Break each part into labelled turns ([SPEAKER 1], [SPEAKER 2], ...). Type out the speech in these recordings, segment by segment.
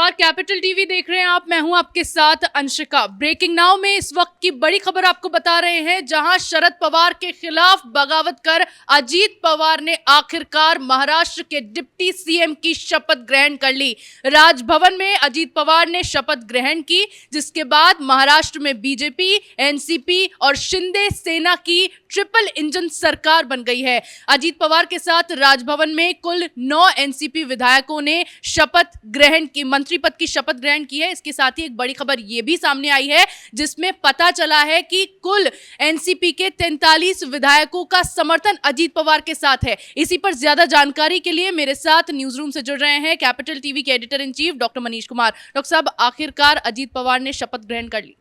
[SPEAKER 1] नमस्कार, capital TV देख रहे हैं आप। मैं हूं आपके साथ अंशिका। ब्रेकिंग नाउ में इस वक्त की बड़ी खबर आपको बता रहे हैं, जहां शरद पवार के खिलाफ बगावत कर अजीत पवार ने आखिरकार महाराष्ट्र के डिप्टी सीएम की शपथ ग्रहण कर ली। राजभवन में अजीत पवार ने शपथ ग्रहण की, जिसके बाद महाराष्ट्र में बीजेपी, एनसीपी और शिंदे सेना की ट्रिपल इंजन सरकार बन गई है। अजीत पवार के साथ राजभवन में कुल 9 एनसीपी विधायकों ने शपथ ग्रहण की, मंत्री पद की शपथ ग्रहण की है। इसके साथ ही एक बड़ी खबर यह भी सामने आई है, जिसमें पता चला है कि कुल एनसीपी के 43 विधायकों का समर्थन अजीत पवार के साथ है। इसी पर ज्यादा जानकारी के लिए मेरे साथ न्यूज रूम से जुड़ रहे हैं कैपिटल टीवी के editor in chief doctor Manish Kumar. Doctor साहब, आखिरकार अजीत पवार ने शपथ ग्रहण कर ली।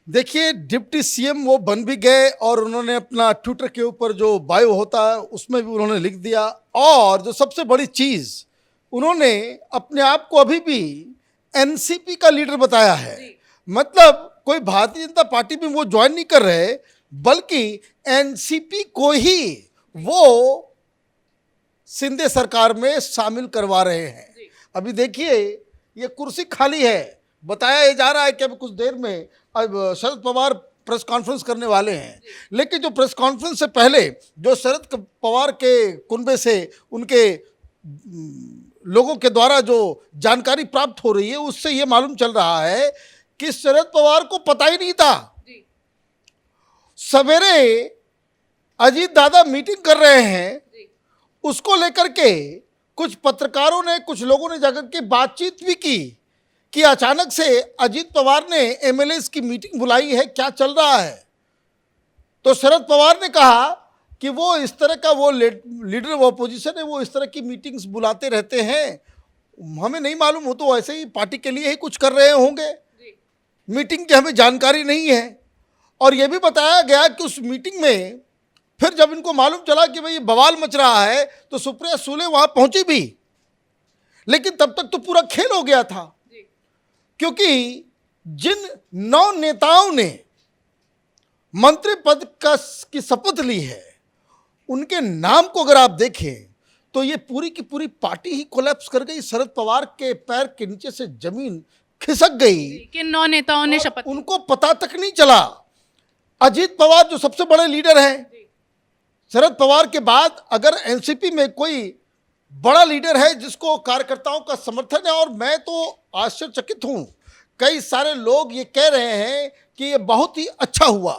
[SPEAKER 2] देखिए, डिप्टी सीएम वो बन भी गए और उन्होंने अपना ट्विटर के ऊपर जो बायो होता है उसमें भी उन्होंने लिख दिया। और जो सबसे बड़ी चीज, उन्होंने अपने आप को अभी भी एनसीपी का लीडर बताया है। मतलब कोई भारतीय जनता पार्टी में वो ज्वाइन नहीं कर रहे, बल्कि एनसीपी को ही वो शिंदे सरकार में शामिल करवा रहे हैं। अभी देखिए, ये कुर्सी खाली है। बताया जा रहा है कि अभी कुछ देर में अब शरद पवार प्रेस कॉन्फ्रेंस करने वाले हैं, लेकिन जो प्रेस कॉन्फ्रेंस से पहले जो शरद पवार के कुनबे से उनके लोगों के द्वारा जो जानकारी प्राप्त हो रही है, उससे ये मालूम चल रहा है कि शरद पवार को पता ही नहीं था। सवेरे अजीत दादा मीटिंग कर रहे हैं, उसको लेकर के कुछ पत्रकारों ने, कुछ लोगों ने जाकर के बातचीत भी की कि अचानक से अजीत पवार ने एमएलएस की मीटिंग बुलाई है, क्या चल रहा है। तो शरद पवार ने कहा कि वो इस तरह का, वो लीडर ऑफ ऑपोजिशन है, वो इस तरह की मीटिंग्स बुलाते रहते हैं, हमें नहीं मालूम, हो तो ऐसे ही पार्टी के लिए ही कुछ कर रहे होंगे, मीटिंग की हमें जानकारी नहीं है। और ये भी बताया गया कि उस मीटिंग में फिर जब इनको मालूम चला कि भाई बवाल मच रहा है, तो सुप्रिया सुले वहां पहुंची भी, लेकिन तब तक तो पूरा खेल हो गया था। क्योंकि जिन 9 नेताओं ने मंत्री पद की शपथ ली है, उनके नाम को अगर आप देखें तो ये पूरी की पूरी पार्टी ही कोलैप्स कर गई। शरद पवार के पैर के नीचे से जमीन खिसक गई
[SPEAKER 1] कि 9 नेताओं ने शपथ,
[SPEAKER 2] उनको पता तक नहीं चला। अजीत पवार जो सबसे बड़े लीडर हैं, शरद पवार के बाद अगर एनसीपी में कोई बड़ा लीडर है जिसको कार्यकर्ताओं का समर्थन है, और मैं तो आश्चर्यचकित हूं, कई सारे लोग ये कह रहे हैं कि ये बहुत ही अच्छा हुआ।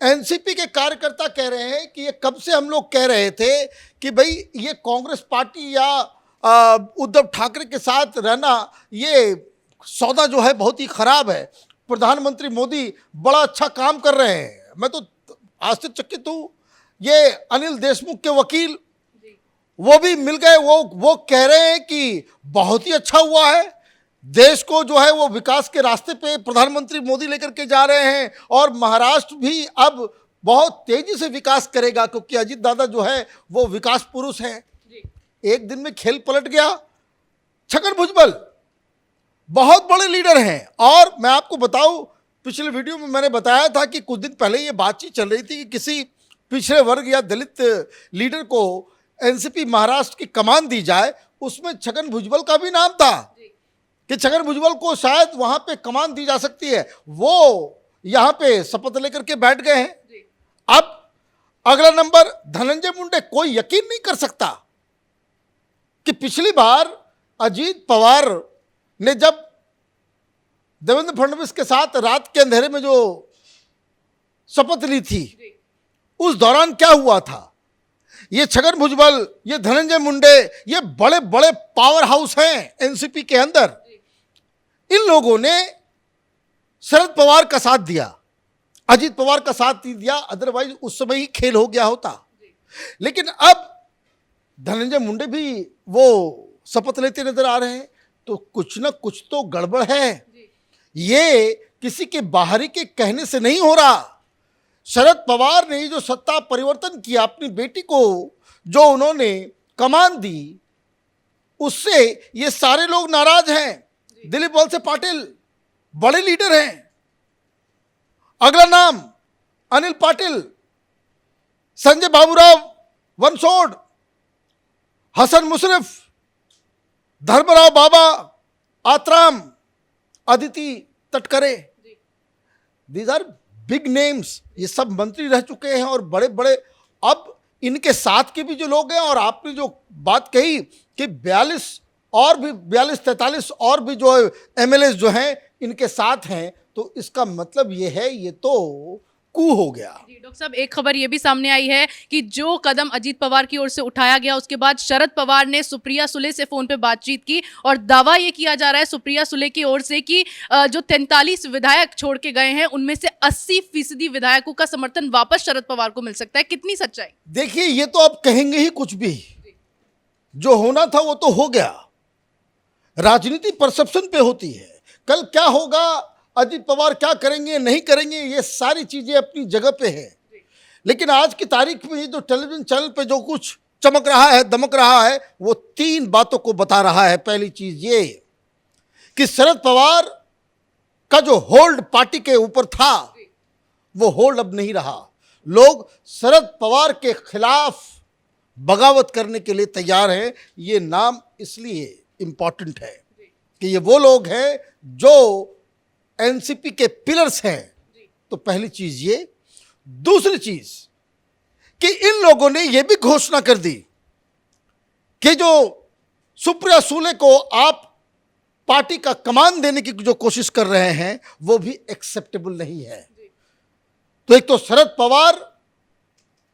[SPEAKER 2] एनसीपी के कार्यकर्ता कह रहे हैं कि ये कब से हम लोग कह रहे थे कि भाई ये कांग्रेस पार्टी या उद्धव ठाकरे के साथ रहना, ये सौदा जो है बहुत ही खराब है। प्रधानमंत्री मोदी बड़ा अच्छा काम कर रहे हैं। मैं तो आश्चर्यचकित हूँ। ये अनिल देशमुख के वकील वो भी मिल गए, वो कह रहे हैं कि बहुत ही अच्छा हुआ है, देश को जो है वो विकास के रास्ते पे प्रधानमंत्री मोदी लेकर के जा रहे हैं, और महाराष्ट्र भी अब बहुत तेजी से विकास करेगा, क्योंकि अजीत दादा जो है वो विकास पुरुष हैं। एक दिन में खेल पलट गया। छगन भुजबल बहुत बड़े लीडर हैं, और मैं आपको बताऊं, पिछले वीडियो में मैंने बताया था कि कुछ दिन पहले ये बातचीत चल रही थी कि किसी पिछड़े वर्ग या दलित लीडर को एनसीपी महाराष्ट्र की कमान दी जाए। उसमें छगन भुजबल का भी नाम था कि छगन भुजबल को शायद वहां पे कमान दी जा सकती है। वो यहां पे शपथ लेकर के बैठ गए हैं। अब अगला नंबर धनंजय मुंडे। कोई यकीन नहीं कर सकता कि पिछली बार अजीत पवार ने जब देवेंद्र फडणवीस के साथ रात के अंधेरे में जो शपथ ली थी, उस दौरान क्या हुआ था। ये छगन भुजबल, ये धनंजय मुंडे, ये बड़े बड़े पावर हाउस हैं एनसीपी के अंदर। इन लोगों ने शरद पवार का साथ दिया, अजीत पवार का साथ नहीं दिया, अदरवाइज उस समय ही खेल हो गया होता। लेकिन अब धनंजय मुंडे भी वो शपथ लेते नजर आ रहे हैं, तो कुछ ना कुछ तो गड़बड़ है। ये किसी के बाहरी के कहने से नहीं हो रहा। शरद पवार ने जो सत्ता परिवर्तन किया, अपनी बेटी को जो उन्होंने कमान दी, उससे ये सारे लोग नाराज हैं। दिलीप वलसे पाटिल बड़े लीडर हैं। अगला नाम Anil Patil, Sanjay Baburao Bansode, Hasan Mushrif, Dharmarao Baba, Atram, Aditi Tatkare, these are big names. ये सब मंत्री रह चुके हैं और बड़े बड़े, अब इनके साथ के भी जो लोग हैं, और आपने जो बात कही कि 43 और भी जो एमएलए जो हैं इनके साथ हैं, तो इसका मतलब ये है ये तो कू हो गया।
[SPEAKER 1] जी डॉक्टर साहब, एक खबर ये भी सामने आई है कि जो कदम अजीत पवार की ओर से उठाया गया उसके बाद शरद पवार ने सुप्रिया सुले से फोन पे बातचीत की और दावा ये किया जा रहा है सुप्रिया सुले की ओर से कि जो 43 विधायक छोड़ के गए हैं उनमें से 80% विधायकों का समर्थन वापस शरद पवार को मिल सकता है। कितनी सच्चाई?
[SPEAKER 2] देखिए, ये तो आप कहेंगे ही कुछ भी, जो होना था वो तो हो गया। राजनीति परसेप्शन पे होती है। कल क्या होगा, अजीत पवार क्या करेंगे नहीं करेंगे, ये सारी चीजें अपनी जगह पे है। लेकिन आज की तारीख में ये जो टेलीविजन चैनल पे जो कुछ चमक रहा है, दमक रहा है, वो 3 बातों को बता रहा है। पहली चीज ये कि शरद पवार का जो होल्ड पार्टी के ऊपर था वो होल्ड अब नहीं रहा। लोग शरद पवार के खिलाफ बगावत करने के लिए तैयार हैं। ये नाम इसलिए इंपॉर्टेंट है कि ये वो लोग हैं जो एनसीपी के पिलर्स हैं। तो पहली चीज ये। दूसरी चीज कि इन लोगों ने यह भी घोषणा कर दी कि जो सुप्रिया सुले को आप पार्टी का कमान देने की जो कोशिश कर रहे हैं वो भी एक्सेप्टेबल नहीं है। तो एक तो शरद पवार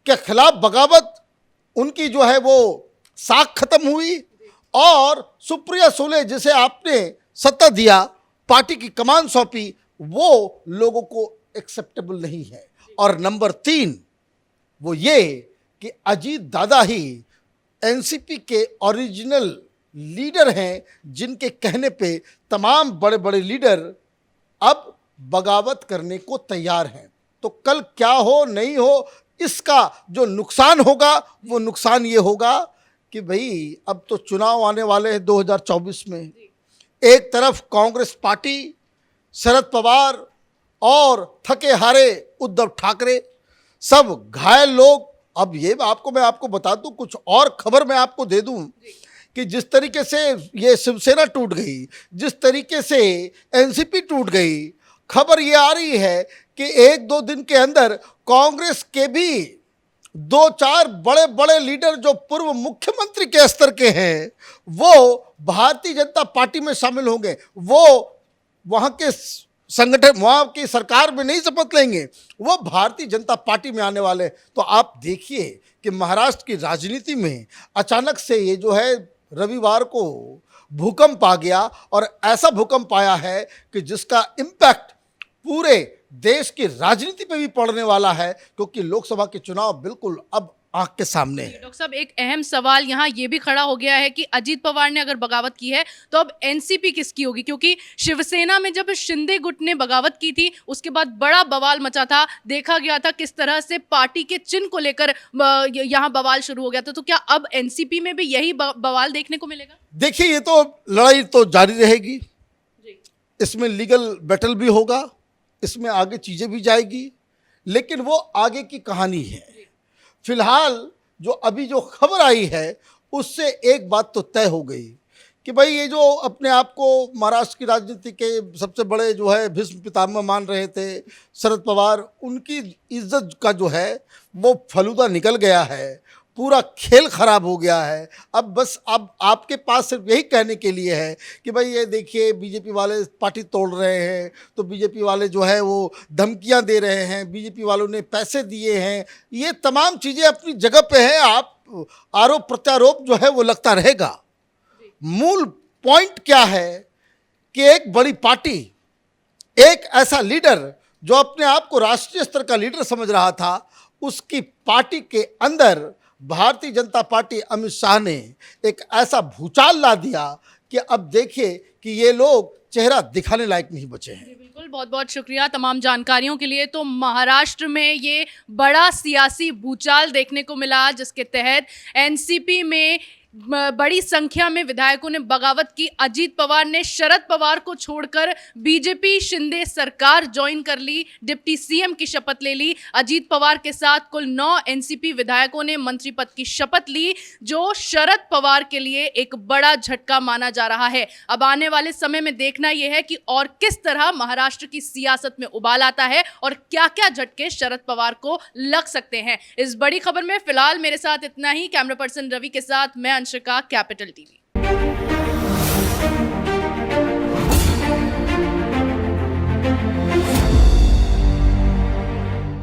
[SPEAKER 2] के खिलाफ बगावत, उनकी जो है वो साख खत्म हुई, और सुप्रिया सुले जिसे आपने सत्ता दिया, पार्टी की कमान सौंपी, वो लोगों को एक्सेप्टेबल नहीं है। और नंबर 3 वो ये कि अजीत दादा ही एनसीपी के ओरिजिनल लीडर हैं, जिनके कहने पे तमाम बड़े बड़े लीडर अब बगावत करने को तैयार हैं। तो कल क्या हो नहीं हो, इसका जो नुकसान होगा वो नुकसान ये होगा कि भाई अब तो चुनाव आने वाले हैं 2024 में। एक तरफ कांग्रेस पार्टी, शरद पवार और थके हारे उद्धव ठाकरे, सब घायल लोग। अब ये मैं आपको बता दूं, कुछ और खबर मैं आपको दे दूं कि जिस तरीके से ये शिवसेना टूट गई, जिस तरीके से एनसीपी टूट गई, खबर ये आ रही है कि 1-2 दिन के अंदर कांग्रेस के भी 2-4 बड़े बड़े लीडर जो पूर्व मुख्यमंत्री के स्तर के हैं वो भारतीय जनता पार्टी में शामिल होंगे। वो वहां के संगठन, वहां की सरकार में नहीं शपथ लेंगे, वो भारतीय जनता पार्टी में आने वाले। तो आप देखिए कि महाराष्ट्र की राजनीति में अचानक से ये जो है रविवार को भूकंप आ गया, और ऐसा भूकंप आया है कि जिसका इम्पैक्ट पूरे देश की राजनीति पे भी पड़ने वाला है, क्योंकि लोकसभा के चुनाव बिल्कुल अब आंख के सामने है।
[SPEAKER 1] डॉक्टर साहब, एक अहम सवाल यहाँ ये भी खड़ा हो गया है कि अजीत पवार ने अगर बगावत की है तो अब एनसीपी किसकी होगी? क्योंकि शिवसेना में जब शिंदे गुट ने बगावत की थी उसके बाद बड़ा बवाल मचा था, देखा गया था किस तरह से पार्टी के चिन्ह को लेकर यहाँ बवाल शुरू हो गया था। तो क्या अब एनसीपी में भी यही बवाल देखने को मिलेगा?
[SPEAKER 2] देखिए, ये तो लड़ाई तो जारी रहेगी, इसमें लीगल बैटल भी होगा, इसमें आगे चीजें भी जाएगी, लेकिन वो आगे की कहानी है। फिलहाल जो अभी जो खबर आई है उससे एक बात तो तय हो गई कि भाई ये जो अपने आप को महाराष्ट्र की राजनीति के सबसे बड़े जो है भीष्म पितामह मान रहे थे शरद पवार, उनकी इज्जत का जो है वो फलूदा निकल गया है, पूरा खेल खराब हो गया है। अब बस अब आपके पास सिर्फ यही कहने के लिए है कि भाई ये देखिए बीजेपी वाले पार्टी तोड़ रहे हैं, तो बीजेपी वाले जो है वो धमकियां दे रहे हैं, बीजेपी वालों ने पैसे दिए हैं, ये तमाम चीज़ें अपनी जगह पे है। आप आरोप प्रत्यारोप जो है वो लगता रहेगा। मूल पॉइंट क्या है कि एक बड़ी पार्टी, एक ऐसा लीडर जो अपने आप को राष्ट्रीय स्तर का लीडर समझ रहा था, उसकी पार्टी के अंदर भारतीय जनता पार्टी अमित शाह ने एक ऐसा भूचाल ला दिया कि अब देखिए कि ये लोग चेहरा दिखाने लायक नहीं बचे हैं।
[SPEAKER 1] बिल्कुल, बहुत बहुत शुक्रिया तमाम जानकारियों के लिए। तो महाराष्ट्र में ये बड़ा सियासी भूचाल देखने को मिला जिसके तहत एनसीपी में बड़ी संख्या में विधायकों ने बगावत की। अजीत पवार ने शरद पवार को छोड़कर बीजेपी शिंदे सरकार ज्वाइन कर ली, डिप्टी सीएम की शपथ ले ली। अजीत पवार के साथ कुल 9 एनसीपी विधायकों ने मंत्री पद की शपथ ली, जो शरद पवार के लिए एक बड़ा झटका माना जा रहा है। अब आने वाले समय में देखना यह है कि और किस तरह महाराष्ट्र की सियासत में उबाल आता है और क्या-क्या झटके शरद पवार को लग सकते हैं। इस बड़ी खबर में फिलहाल मेरे साथ इतना ही। कैमरा पर्सन रवि के साथ मैं अंशिका, कैपिटल टीवी।